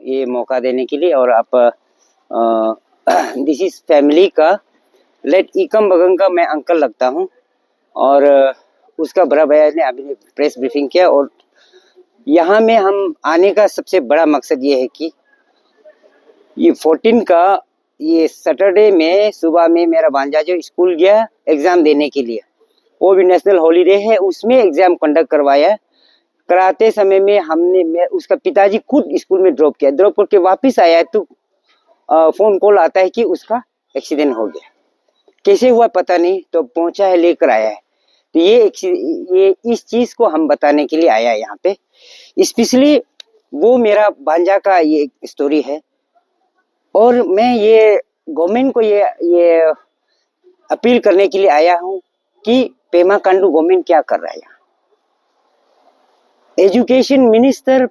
ये मौका देने के लिए। और आप दिस इज फैमिली का लेट इकम बगन का मैं अंकल लगता हूँ। और उसका बड़ा भैया ने अभी प्रेस ब्रीफिंग किया। और यहाँ में हम आने का सबसे बड़ा मकसद ये है कि ये 14 का ये सैटरडे में सुबह में मेरा भांजा जो स्कूल गया एग्ज़ाम देने के लिए, वो भी नेशनल हॉलीडे है, उसमें एग्ज़ाम कंडक्ट करवाया। कराते समय में उसका पिताजी खुद स्कूल में ड्रॉप किया। ड्रॉप करके वापस आया तो फ़ोन कॉल आता है कि उसका एक्सीडेंट हो गया। कैसे हुआ पता नहीं, तो पहुंचा है, लेकर आया है। तो ये इस चीज़ को हम बताने के लिए आया है यहाँ पे। स्पेशली वो मेरा भांजा का ये स्टोरी है। और मैं ये गवर्नमेंट को ये अपील करने के लिए आया हूँ कि पेमा खांडू गवर्नमेंट क्या कर रहा है यहाँ। एजुकेशन मिनिस्टर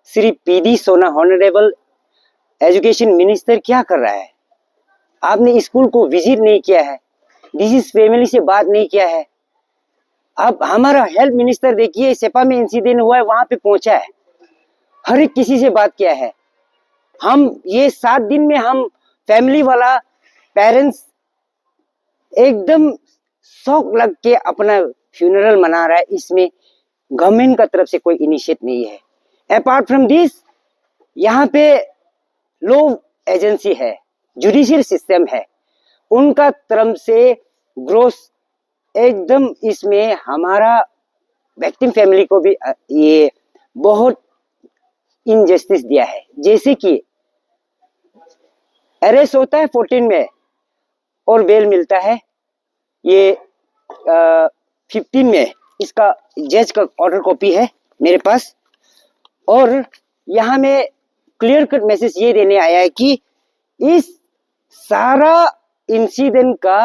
श्री पीडी सोना, हॉनरेबल एजुकेशन मिनिस्टर क्या कर रहा है? आपने स्कूल को विजिट नहीं किया है, डिसीज फैमिली से बात नहीं किया है। अब हमारा हेल्थ मिनिस्टर देखिए, सेपा में इंसिडेंट हुआ है, वहां पे पहुंचा है, हर एक किसी से बात किया है। हम ये 7 दिन में हम फैमिली वाला पेरेंट्स एकदम शौक लग के अपना फ्यूनरल मना रहा है। इसमें गवर्नमेंट का तरफ से कोई इनिशिएट नहीं है। अपार्ट फ्रॉम दिस, यहाँ पे लॉ एजेंसी है, जुडिशियल सिस्टम है, उनका तरफ से ग्रोस एकदम इसमें हमारा विक्टिम फैमिली को भी ये बहुत इनजस्टिस दिया है। जैसे कि अरेस्ट होता है 14 में और बेल मिलता है ये 15 में। इसका जज का ऑर्डर कॉपी है मेरे पास। और यहाँ में क्लियर कट मैसेज ये देने आया है कि इस सारा इंसिडेंट का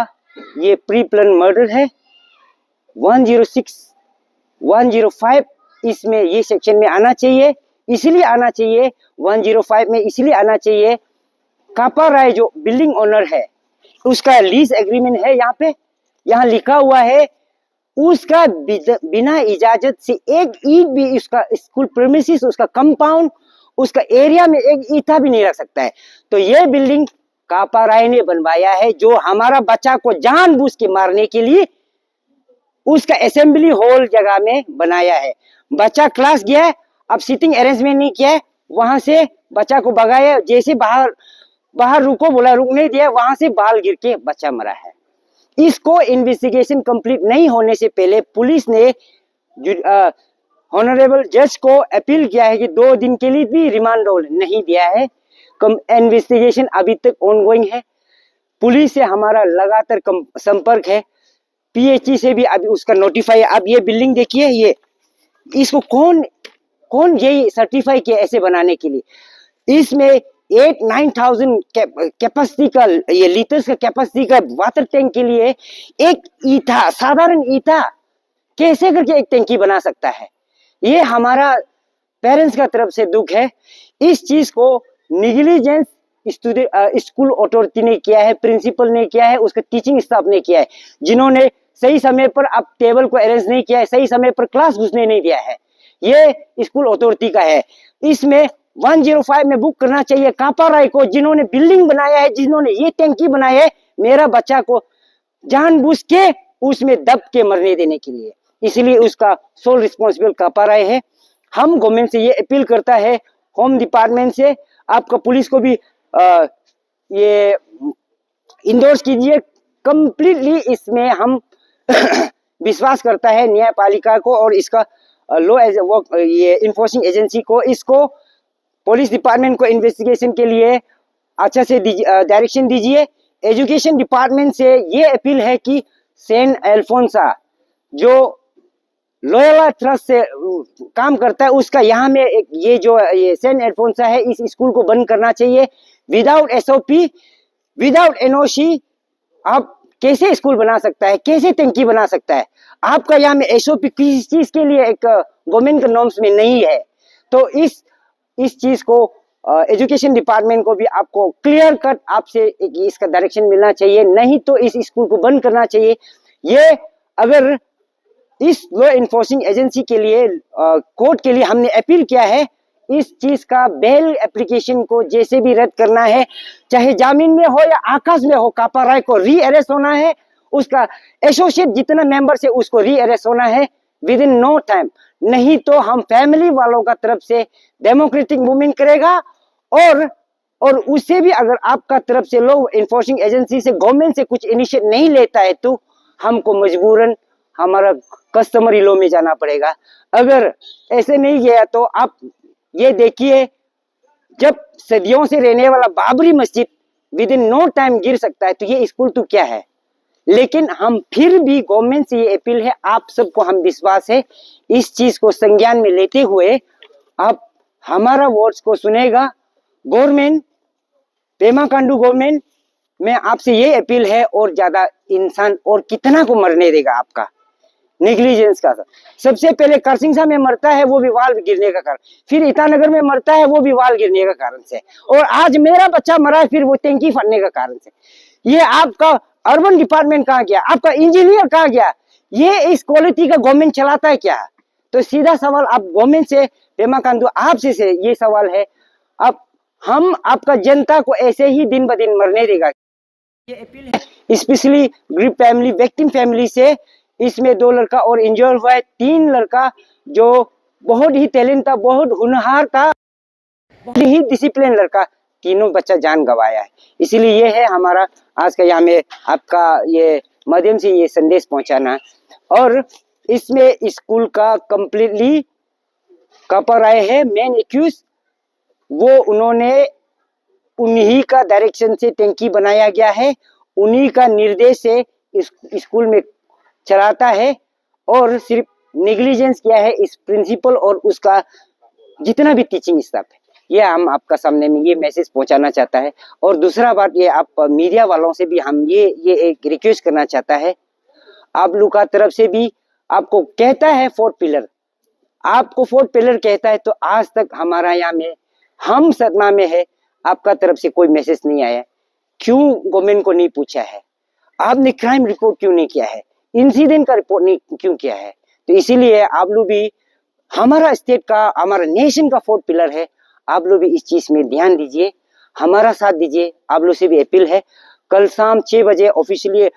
ये प्री प्लान मर्डर है। 106, 105 इसमें ये सेक्शन में आना चाहिए, इसलिए आना चाहिए। 105 में इसलिए आना चाहिए, कापा राय जो बिल्डिंग ओनर है उसका लीज एग्रीमेंट है, यहाँ लिखा हुआ है उसका बिना इजाजत से एक ईंट भी उसका स्कूल प्रीमिसेस, उसका कंपाउंड, उसका एरिया में एक ईंटा भी नहीं रख सकता है। तो ये बिल्डिंग कापा राय ने बनवाया है, जो हमारा बच्चा को जानबूझ के मारने के लिए उसका असेंबली हॉल जगह में बनाया है। बच्चा क्लास गया है, अब सीटिंग अरेंजमेंट नहीं किया है, वहां से बच्चा को भगाया, जैसे बाहर रुको बोला, रुक नहीं दिया, वहां से बाल गिर के बच्चा मरा है। इसको इन्वेस्टिगेशन कंप्लीट नहीं होने से पहले पुलिस ने ऑनरेबल जज को अपील किया है कि 2 दिन के लिए भी रिमांड नहीं दिया है। इन्वेस्टिगेशन अभी तक ऑनगोइंग है। पुलिस से हमारा लगातार संपर्क है, पीएचई से भी अभी उसका नोटिफाई है। अब ये बिल्डिंग देखिए, ये इसको कौन ये सर्टिफाई किया ऐसे बनाने के लिए? इसमें 8-9,000 कैपेसिटी का ये लीटर्स का कैपेसिटी का वाटर टैंक के लिए एक ईटा, साधारण ईटा कैसे करके एक टैंकी बना सकता है? ये हमारा पेरेंट्स का तरफ से दुख है। इस चीज को निग्लिजेंस स्कूल अथॉरिटी ने किया है, प्रिंसिपल ने किया है, उसका टीचिंग स्टाफ ने किया है, जिन्होंने सही समय पर अब टेबल को अरेंज नहीं किया है, सही समय पर क्लास घुसने नहीं दिया है। ये स्कूल अथॉरिटी का है। इसमें 105 में बुक करना चाहिए कापा राय को, जिन्होंने बिल्डिंग बनाया है, जिन्होंने ये टैंकी बनाया है, मेरा बच्चा को जानबूझ के उसमें दब के मरने देने के लिए। इसलिए उसका सोल रिस्पॉन्सिबल कापा राय है। हम गवर्नमेंट से ये अपील करता है, होम डिपार्टमेंट से, आपका पुलिस को भी ये इंडोर्स कीजिए कंप्लीटली। इसमें हम विश्वास करता है न्यायपालिका को और इसका लॉ ये इन्फोर्सिंग एजेंसी को, इसको पुलिस डिपार्टमेंट को इन्वेस्टिगेशन के लिए अच्छा से डायरेक्शन दीजिए। एजुकेशन डिपार्टमेंट से ये अपील है कि सेंट अल्फोंसा जो लोयोला ट्रस्ट से काम करता है, उसका यहाँ में ये सेंट अल्फोंसा है, इस स्कूल को बंद करना चाहिए। विदाउट एसओपी, विदाउट एनओसी आप कैसे स्कूल बना सकता है, कैसे टंकी बना सकता है? आपका यहाँ में एसओपी किसी चीज के लिए एक गवर्नमेंट के नॉर्म्स में नहीं है। तो इस चीज को एजुकेशन डिपार्टमेंट को भी आपको क्लियर कट आपसे इसका डायरेक्शन मिलना चाहिए, नहीं तो इस स्कूल को बंद करना चाहिए। ये अगर इस लॉ इन्फोर्सिंग एजेंसी के लिए कोर्ट के लिए हमने अपील किया है, इस चीज का बेल एप्लीकेशन को जैसे भी रद्द करना है, चाहे जामीन में हो या आकाश में हो, कापा राय को री अरेस्ट होना है, उसका एसोसिएट जितना मेंबर है उसको री अरेस्ट होना है विद इन नो टाइम। नहीं तो हम फैमिली वालों का तरफ से डेमोक्रेटिक मूवमेंट करेगा, और उससे भी अगर आपका तरफ से लॉ इन्फोर्सिंग एजेंसी से गवर्नमेंट से कुछ इनिशिएट नहीं लेता है तो हमको मजबूरन हमारा कस्टमरी लॉ में जाना पड़ेगा। अगर ऐसे नहीं गया तो आप ये देखिए, जब सदियों से रहने वाला बाबरी मस्जिद विद इन नो टाइम गिर सकता है तो ये स्कूल तो क्या है। लेकिन हम फिर भी गवर्नमेंट से ये अपील है, आप सबको हम विश्वास है इस चीज को संज्ञान में लेते हुए आप हमारा वर्ड्स को सुनेगा। गवर्नमेंट, पेमा खांडू गवर्नमेंट में आपसे ये अपील है, और ज्यादा इंसान और कितना को मरने देगा आपका नेग्लिजेंस का। सबसे पहले करसिंगसा में मरता है वो भी वाल गिरने का कारण, फिर ईटानगर में मरता है वो भी वाल गिरने का कारण से, और आज मेरा बच्चा मरा है फिर वो टैंकी फटने का कारण से। ये आपका अर्बन डिपार्टमेंट कहाँ गया, आपका इंजीनियर कहाँ गया, ये इस क्वालिटी का गवर्नमेंट चलाता है क्या। तो सीधा सवाल आप गवर्नमेंट से, पेमा खांडू आपसे से ये सवाल है, अब हम आपका जनता को ऐसे ही दिन ब दिन मरने देगा। ये अपील है specially grip family, victim family से। इसमें 2 लड़का और इंजर हुआ है, 3 लड़का जो बहुत ही टैलेंट था, बहुत हुनहार था, बहुत ही डिसिप्लिन लड़का, तीनों बच्चा जान गंवाया है। इसीलिए ये है हमारा आज का यहाँ में आपका ये माध्यम से ये संदेश पहुंचाना। और इसमें स्कूल का कंप्लीटली कपर आए हैं मेन एक्यूज, वो उन्होंने उन्हीं का डायरेक्शन से टैंकी बनाया गया है, उन्हीं का निर्देश से इस स्कूल में चलाता है, और सिर्फ नेग्लिजेंस किया है इस प्रिंसिपल और उसका जितना भी टीचिंग स्टाफ है। ये हम आपका सामने में ये मैसेज पहुंचाना चाहता है। और दूसरा बात ये आप मीडिया वालों से भी हम ये एक रिक्वेस्ट करना चाहता है, आप लोग का तरफ से भी आपको कहता है 4th पिलर, आपको 4th पिलर कहता है, तो आज तक हमारा यहाँ में हम सदमा में है, आपका तरफ से कोई मैसेज नहीं आया। क्यों गवर्नमेंट को नहीं पूछा है, आपने क्राइम रिपोर्ट क्यों नहीं किया है, इंसिडेंट का रिपोर्ट नहीं क्यों किया है। तो इसीलिए आप लोग भी, हमारा स्टेट का, हमारा नेशन का 4th पिलर है, आप लोग भी इस चीज में ध्यान दीजिए, हमारा साथ दीजिए। आप लोग से भी अपील है, कल शाम 6 बजे ऑफिशियली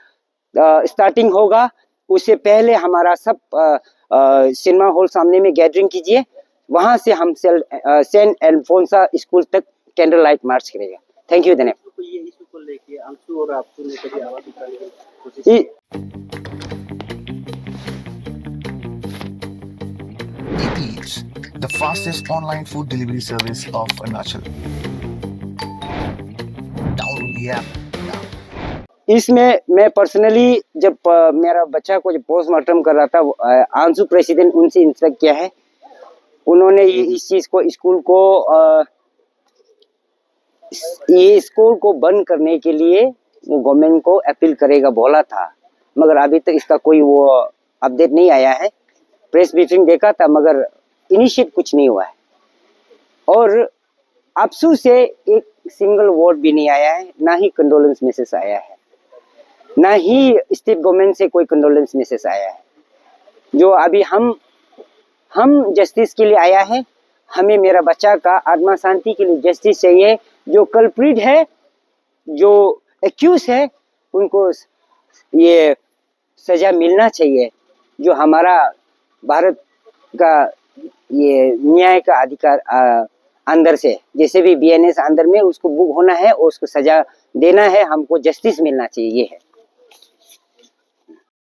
स्टार्टिंग होगा, उससे पहले हमारा सब सिनेमा हॉल सामने में गैदरिंग कीजिए, वहां से हम सेंट एल्फोंसा स्कूल तक कैंडल लाइट मार्च करेगा। Thank you. धन्यवाद। ये इशू को लेके अंशु और आपको ने कभी आवाज उठाने की कोशिश Eats, the fastest online food delivery service of Arunachal. Download the app now. इसमें मैं पर्सनली जब मेरा बच्चा को जब पोस्टमार्टम कर रहा था, आंसू प्रेसिडेंट उनसे इंस्ट्रक्ट किया है, उन्होंने ये इस चीज को स्कूल को बंद करने के लिए वो गवर्नमेंट को अपील करेगा बोला था, मगर अभी तक इसका कोई वो अपडेट नहीं आया है। प्रेस ब्रीफिंग देखा था मगर इनिशिएट कुछ नहीं हुआ है, और अफसोस से एक सिंगल वर्ड भी नहीं आया है, ना ही कंडोलेंस मैसेज आया है, ना ही स्टेट गवर्नमेंट से कोई कंडोलेंस मैसेज आया है। जो अभी हम जस्टिस के लिए आया है, हमें मेरा बच्चा का आत्मा शांति के लिए जस्टिस चाहिए। जो कल्प्रिट है, जो एक्यूज है, उनको ये सजा मिलना चाहिए। जो हमारा भारत का ये न्याय का अधिकार अंदर से, जैसे भी बीएनएस अंदर में उसको बुक होना है और उसको सजा देना है, हमको जस्टिस मिलना चाहिए, ये है।